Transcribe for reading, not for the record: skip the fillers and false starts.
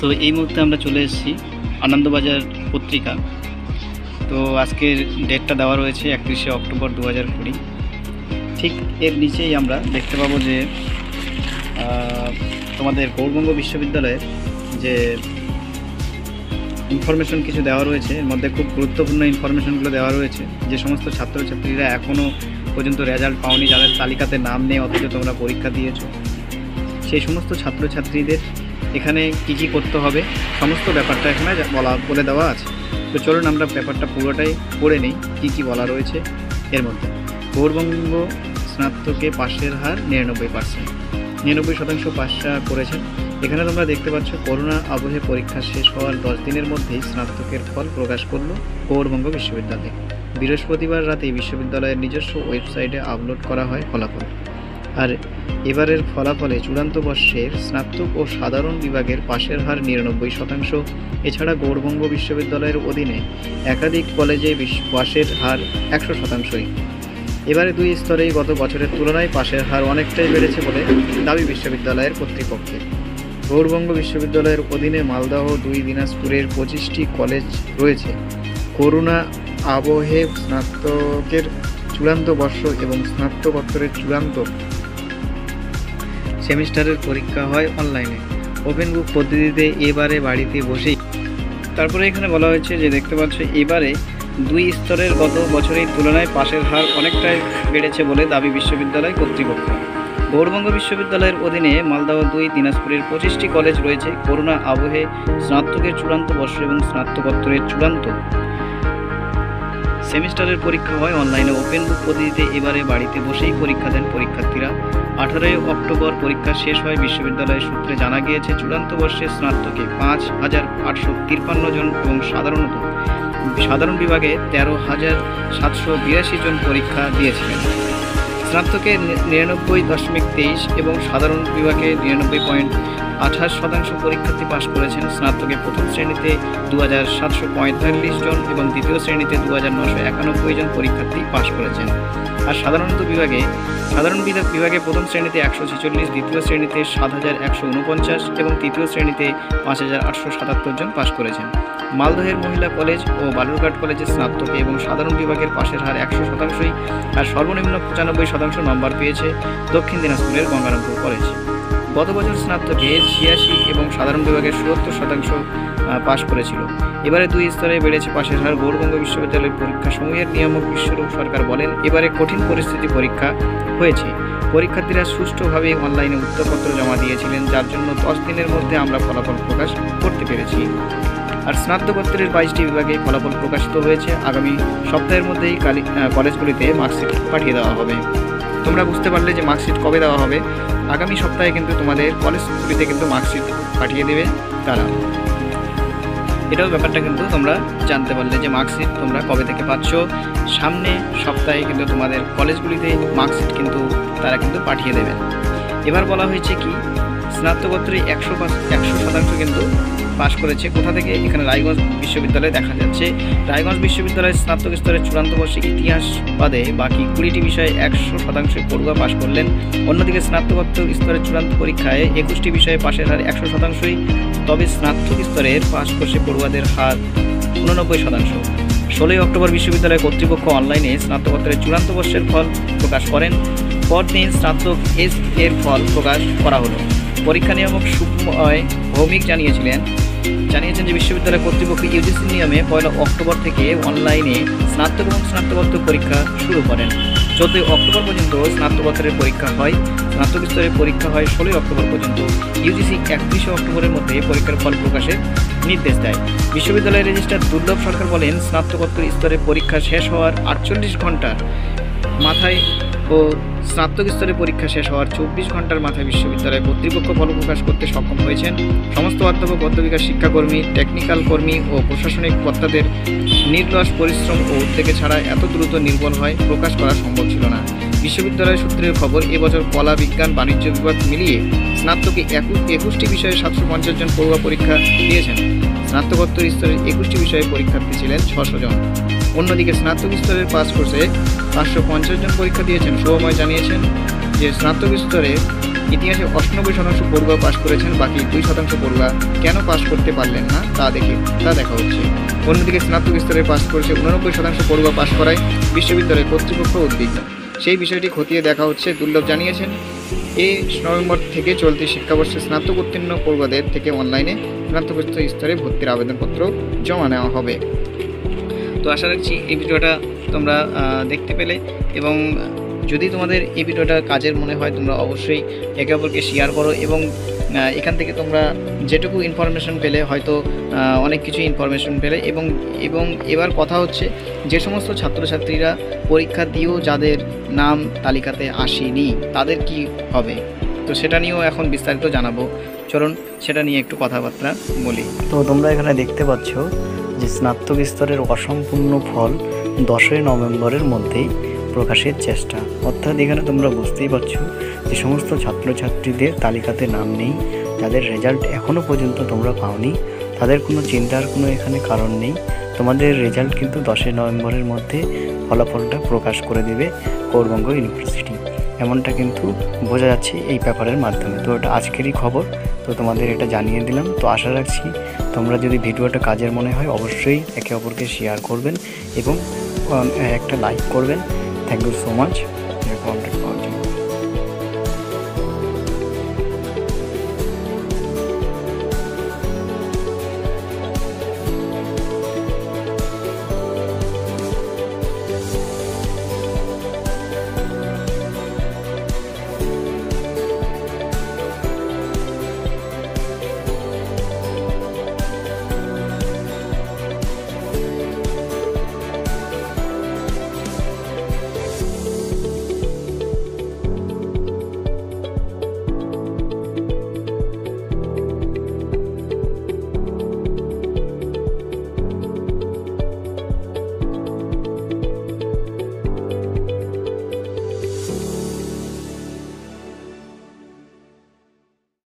তো এই মুহূর্তে আমরা চলে এসেছি আনন্দবাজার পত্রিকা। তো আজকের ডেটটা দেওয়া রয়েছে 31শে অক্টোবর 2020। ঠিক এর নিচেই আমরা দেখতে পাবো যে তোমাদের গৌড়বঙ্গ বিশ্ববিদ্যালয়ের যে ইনফরমেশন কিছু দেওয়া রয়েছে, এর মধ্যে খুব গুরুত্বপূর্ণ ইনফরমেশনগুলো দেওয়া রয়েছে। যে সমস্ত ছাত্রছাত্রীরা এখনও পর্যন্ত রেজাল্ট পাওনি, যাদের তালিকাতে নাম নেই অথচ তোমরা পরীক্ষা দিয়েছো, সেই সমস্ত ছাত্রছাত্রীদের এখানে কী কী করতে হবে সমস্ত ব্যাপারটা এখানে বলে দেওয়া আছে। তো চলুন আমরা ব্যাপারটা পুরোটাই পড়ে নিই কী কী বলা রয়েছে এর মধ্যে। গৌড়বঙ্গ স্নাতকে পাশের হার 99%, 99% পাস করেছেন। এখানে তোমরা দেখতে পাচ্ছ করোনা আবহে পরীক্ষা শেষ হওয়ার 10 দিনের মধ্যেই স্নাতকের ফল প্রকাশ করলো গৌড়বঙ্গ বিশ্ববিদ্যালয়। বৃহস্পতিবার রাতে বিশ্ববিদ্যালয়ের নিজস্ব ওয়েবসাইটে আপলোড করা হয় ফলাফল। আর এবারের ফলাফলে চূড়ান্ত বর্ষের স্নাতক ও সাধারণ বিভাগের পাশের হার 99%। এছাড়া গৌড়বঙ্গ বিশ্ববিদ্যালয়ের অধীনে একাধিক কলেজে পাশের হার 100%। এবারে দুই স্তরেই গত বছরের তুলনায় পাশের হার অনেকটাই বেড়েছে বলে দাবি বিশ্ববিদ্যালয়ের কর্তৃপক্ষের। গৌড়বঙ্গ বিশ্ববিদ্যালয়ের অধীনে মালদহ, দিনাজপুরের 25টি কলেজ রয়েছে। করোনা আবহে স্নাতকের চূড়ান্ত বর্ষ এবং স্নাতকোত্তরের চূড়ান্ত সেমিস্টারের পরীক্ষা হয় অনলাইনে ওপেন বুক পদ্ধতিতে। এবারে বাড়িতে বসেই তারপরে এখানে বলা হয়েছে যে দেখতে পাচ্ছ এবারে দুই স্তরের গত বছরের তুলনায় পাশের হার অনেকটাই বেড়েছে বলে দাবি বিশ্ববিদ্যালয় কর্তৃপক্ষ। গৌড়বঙ্গ বিশ্ববিদ্যালয়ের অধীনে মালদহ, দিনাজপুরের 25টি কলেজ রয়েছে। করোনা আবহে স্নাতকের চূড়ান্ত বর্ষ এবং স্নাতকোত্তরের চূড়ান্ত সেমিস্টারের পরীক্ষা হয় অনলাইনে ওপেন বুক পদ্ধতিতে। এবারে বাড়িতে বসেই পরীক্ষা দেন পরীক্ষার্থীরা। 18 অক্টোবর পরীক্ষা শেষ হয়। বিশ্ববিদ্যালয় সূত্রে জানা গিয়েছে চূড়ান্ত বর্ষের স্নাতকে 5,853 জন এবং সাধারণ বিভাগে 13,782 জন পরীক্ষা দিয়েছিলেন। স্নাতকে 99.23 এবং সাধারণ বিভাগে 99.28% পরীক্ষার্থী পাশ করেছেন। স্নাতকে প্রথম শ্রেণীতে 2,745 জন এবং দ্বিতীয় শ্রেণীতে 2,991 জন পরীক্ষার্থী পাশ করেছেন। আর সাধারণ বিভাগে প্রথম শ্রেণীতে 146, দ্বিতীয় শ্রেণীতে 7,149 এবং তৃতীয় শ্রেণীতে 5,877 জন পাশ করেছেন। মালদহের মহিলা কলেজ ও বালুরঘাট কলেজের স্নাতকে এবং সাধারণ বিভাগের পাশের হার 100%। আর সর্বনিম্ন 95% নম্বর পেয়েছে দক্ষিণ দিনাজপুরের গঙ্গারামপুর কলেজ। গত বছর স্নাতকে 86 এবং সাধারণ বিভাগের 77% পাশ করেছিল। এবারে দুই স্তরে বেড়েছে পাশের হার। গৌড়বঙ্গ বিশ্ববিদ্যালয়ের পরীক্ষা সমূহের নিয়ামক বিশ্বরূপ সরকার বলেন, এবারে কঠিন পরিস্থিতি পরীক্ষা হয়েছে। পরীক্ষার্থীরা সুষ্ঠুভাবে অনলাইনে উত্তরপত্র জমা দিয়েছিলেন, যার জন্য 10 দিনের মধ্যে আমরা ফলাফল প্রকাশ করতে পেরেছি। আর স্নাতকোত্তরের 22টি বিভাগে ফলাফল প্রকাশিত হয়েছে। আগামী সপ্তাহের মধ্যেই কলেজগুলিতে মার্কশিট পাঠিয়ে দেওয়া হবে। তোমরা বুঝতে পারলে যে মার্কশিট কবে দেওয়া হবে। আগামী সপ্তাহে কিন্তু তোমাদের কলেজগুলিতে কিন্তু মার্কশিট পাঠিয়ে দেবে তারা। এটাও ব্যাপারটা কিন্তু তোমরা জানতে পারলে যে মার্কশিট তোমরা কবে থেকে পাচ্ছ। সামনে সপ্তাহে কিন্তু তোমাদের কলেজগুলিতে মার্কশিট কিন্তু তারা কিন্তু পাঠিয়ে দেবে। এবার বলা হয়েছে কি স্নাতকোত্তরে 100% কিন্তু পাশ করেছে। কোথা থেকে? এখানে রায়গঞ্জ বিশ্ববিদ্যালয়ে দেখা যাচ্ছে। রায়গঞ্জ বিশ্ববিদ্যালয়ের স্নাতক স্তরের চূড়ান্ত বর্ষে ইতিহাস বাদে বাকি 20টি বিষয়ে 100% পড়ুয়া পাশ করলেন। অন্যদিকে স্নাতকোত্তর স্তরের চূড়ান্ত পরীক্ষায় 21টি বিষয়ে পাশের হার 100%। তবে স্নাতক স্তরের পাশ কোর্সে পড়ুয়াদের হার 89%। 16 অক্টোবর বিশ্ববিদ্যালয় কর্তৃপক্ষ অনলাইনে স্নাতকোত্তরের চূড়ান্ত বর্ষের ফল প্রকাশ করেন। পরদিন স্নাতক এর ফল প্রকাশ করা হলো। পরীক্ষা নিয়ামক সুময় ভৌমিক জানিয়েছেন যে বিশ্ববিদ্যালয় কর্তৃপক্ষ ইউজিসি নিয়মে 1 অক্টোবর থেকে অনলাইনে স্নাতক এবং স্নাতকোত্তর পরীক্ষা শুরু করেন। 14 অক্টোবর পর্যন্ত স্নাতকোত্তরের পরীক্ষা হয়। স্নাতক স্তরের পরীক্ষা হয় 16 অক্টোবর পর্যন্ত। ইউজিসি 31 অক্টোবরের মধ্যে পরীক্ষার ফল প্রকাশের নির্দেশ দেয়। বিশ্ববিদ্যালয়ের রেজিস্ট্রার দুর্লভ সরকার বলেন, স্নাতকোত্তর স্তরের পরীক্ষা শেষ হওয়ার 48 ঘন্টার মাথায় ও স্নাতক স্তরে পরীক্ষা শেষ হওয়ার 24 ঘন্টার মাথায় বিশ্ববিদ্যালয় কর্তৃপক্ষ ফল প্রকাশ করতে সক্ষম হয়েছেন। সমস্ত অধ্যাপক, অধ্যাপিকা, শিক্ষাকর্মী, টেকনিক্যাল কর্মী ও প্রশাসনিক কর্তাদের নির্লস পরিশ্রম ও উদ্যোগে ছাড়া এত দ্রুত নির্ভুল হয় প্রকাশ করা সম্ভব ছিল না। বিশ্ববিদ্যালয় সূত্রের খবর, এবছর কলা, বিজ্ঞান, বাণিজ্য বিভাগ মিলিয়ে স্নাতকে 21টি বিষয়ে 750 জন পড়ুয়া পরীক্ষা দিয়েছেন। স্নাতকোত্তর স্তরের 21টি বিষয়ে পরীক্ষার্থী ছিলেন 600 জন। অন্যদিকে স্নাতক স্তরের পাস কোর্সে 550 জন পরীক্ষা দিয়েছেন। শুভময় জানিয়েছেন যে স্নাতক স্তরে ইতিহাসে 98% পড়ুয়া পাশ করেছেন, বাকি 2% পড়ুয়া কেন পাশ করতে পারলেন না তা দেখা হচ্ছে। অন্যদিকে স্নাতক স্তরে পাশ করেছে 89% পড়ুয়া পাশ করায় বিশ্ববিদ্যালয় কর্তৃপক্ষ উদ্বিগ্ন। সেই বিষয়টি খতিয়ে দেখা হচ্ছে। দুর্লভ জানিয়েছেন, এই নভেম্বর থেকে চলতি শিক্ষাবর্ষে স্নাতক উত্তীর্ণ পড়ুয়াদের থেকে অনলাইনে স্নাতকোত্তর স্তরে ভর্তির আবেদনপত্র জমা নেওয়া হবে। তো আশা রাখছি এই ভিডিওটা তোমরা দেখতে পেলে, এবং যদি তোমাদের এই ভিডিওটা কাজের মনে হয় তোমরা অবশ্যই একে অপরকে শেয়ার করো, এবং এখান থেকে তোমরা যেটুকু ইনফরমেশন পেলে, হয়তো অনেক কিছু ইনফরমেশন পেলে, এবং এবার কথা হচ্ছে যে সমস্ত ছাত্রছাত্রীরা পরীক্ষা দিয়েও যাদের নাম তালিকাতে আসেনি তাদের কি হবে, তো সেটা নিয়েও এখন বিস্তারিত জানাবো। চলুন সেটা নিয়ে একটু কথাবার্তা বলি। তো তোমরা এখানে দেখতে পাচ্ছ যে স্নাতক স্তরের অসম্পূর্ণ ফল 10ই নভেম্বরের মধ্যেই প্রকাশের চেষ্টা। অর্থাৎ এখানে তোমরা বুঝতেই পারছো যে সমস্ত ছাত্রছাত্রীদের তালিকাতে নাম নেই, যাদের রেজাল্ট এখনও পর্যন্ত তোমরা পাওনি, তাদের কোনো চিন্তার কোনো এখানে কারণ নেই। তোমাদের রেজাল্ট কিন্তু 10ই নভেম্বরের মধ্যে ফলাফলটা প্রকাশ করে দেবে গৌড়বঙ্গ ইউনিভার্সিটি, এমনটা কিন্তু বোঝা যাচ্ছে এই পেপারের মাধ্যমে। তো এটা আজকেরই খবর, তো তোমাদের এটা জানিয়ে দিলাম। তো আশা রাখছি তোমরা যদি ভিডিওটা কাজের মনে হয় অবশ্যই একে অপরকে শেয়ার করবেন এবং একটা লাইক করবেন। Thank you so much content পাওয়ার জন্য।